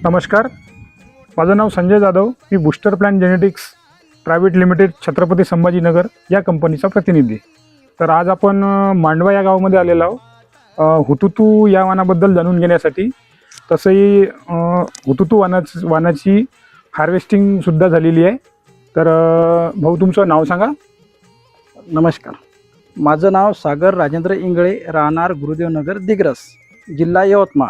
नमस्कार, माझं नाव संजय जाधव. मी booster plan genetics private limited Chhatrapati Sambhajinagar या कंपनीचा प्रतिनिधी. तर आज आपण मांडवा या गावामध्ये आलेलो आहोत हुतुतू या वाणाबद्दल जाणून घेण्यासाठी. तसंही हुतुतू वाणाची हार्वेस्टिंगसुद्धा झालेली आहे. तर भाऊ, तुमचं नाव सांगा. नमस्कार, माझं नाव सागर राजेंद्र इंगळे, राहणार गुरुदेवनगर, दिग्रस, जिल्हा यवतमाळ.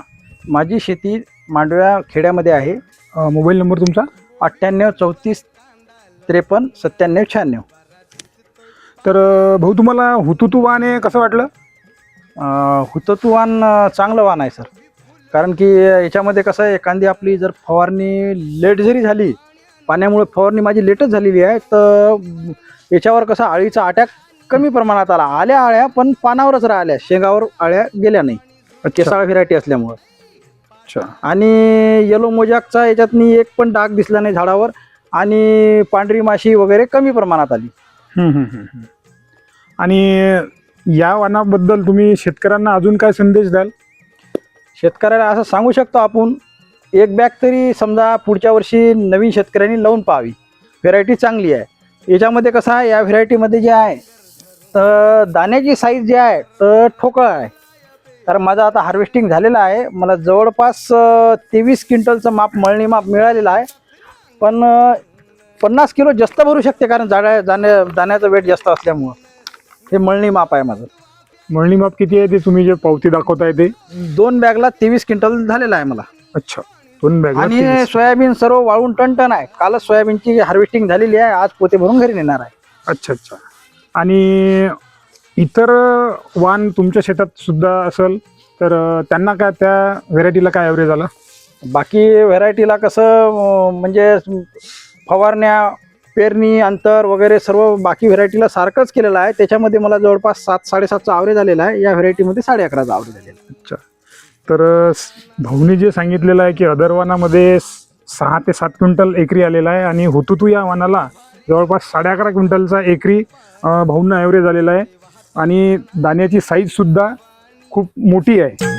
माझी शेती मांडव्या खेड्यामध्ये आहे. मोबाईल नंबर तुमचा? 98 34 53 97 96. तर भाऊ, तुम्हाला हुतुतू वाण हे कसं वाटलं? हुतुतू वाण चांगलं वाण आहे सर. कारण की याच्यामध्ये कसं आहे, एखादी आपली जर फवारणी लेट जरी झाली, पाण्यामुळे फवारणी माझी लेटच झालेली आहे, तर याच्यावर कसं अळीचा अटॅक कमी प्रमाणात आल्या आळ्या पण पानावरच राहिल्या, शेंगावर आळ्या गेल्या नाही, केसाळ व्हेरायटी असल्यामुळं. अच्छा. आणि येलो मोजॅकचा याच्यातनी एक पण डाग दिसला नाही झाडावर, आणि पांढरी माशी वगैरे कमी प्रमाणात आली. आणि या वाणाबद्दल तुम्ही शेतकऱ्यांना अजून काय संदेश द्याल? शेतकऱ्याला असं सांगू शकतो आपण, एक बॅग तरी समजा पुढच्या वर्षी नवीन शेतकऱ्यांनी लावून पाहावी. व्हेरायटी चांगली आहे. याच्यामध्ये कसं आहे, या व्हेरायटीमध्ये जे आहे तर दाण्याची साईज जी आहे तर ठोकळ आहे. कारण माझं आता हार्वेस्टिंग झालेलं आहे. मला जवळपास 23 क्विंटलचं मळणी माप मिळालेलं आहे. पण 50 किलो जास्त भरू शकते, कारण दाण्याचं वेट जास्त असल्यामुळं हे मळणी माप आहे माझं. मळणी माप किती आहे ते तुम्ही जे पावती दाखवताय ते? 2 बॅगला 23 क्विंटल झालेलं आहे मला. अच्छा, 2 बॅग. आणि सोयाबीन सर्व वाळून टन आहे. कालच सोयाबीनची हार्वेस्टिंग झालेली आहे. आज पोते भरून घरी नेणार आहे. अच्छा अच्छा. आणि इतर वाण तुमच्या शेतात सुद्धा असेल तर त्यांना काय, त्या व्हेरायटीला काय ॲव्हरेज आला? बाकी व्हेरायटीला कसं म्हणजे फवारण्या, पेरणी, अंतर वगैरे सर्व बाकी व्हेरायटीला सारखंच केलेलं आहे. त्याच्यामध्ये मला जवळपास 7-7.5चा ॲव्हरेज आलेला आहे. या व्हेरायटीमध्ये 11.5चा ॲव्हरेज आलेला आहे. अच्छा. तर भाऊनी जे सांगितलेलं आहे की अदर वाणामध्ये 6 ते 7 क्विंटल एकरी आलेला आहे, आणि हुतुतू या वाणाला जवळपास 11.5 क्विंटलचा एकरी भाऊंना ॲव्हरेज आलेला आहे. आणि दाण्याची साईजसुद्धा खूप मोठी आहे.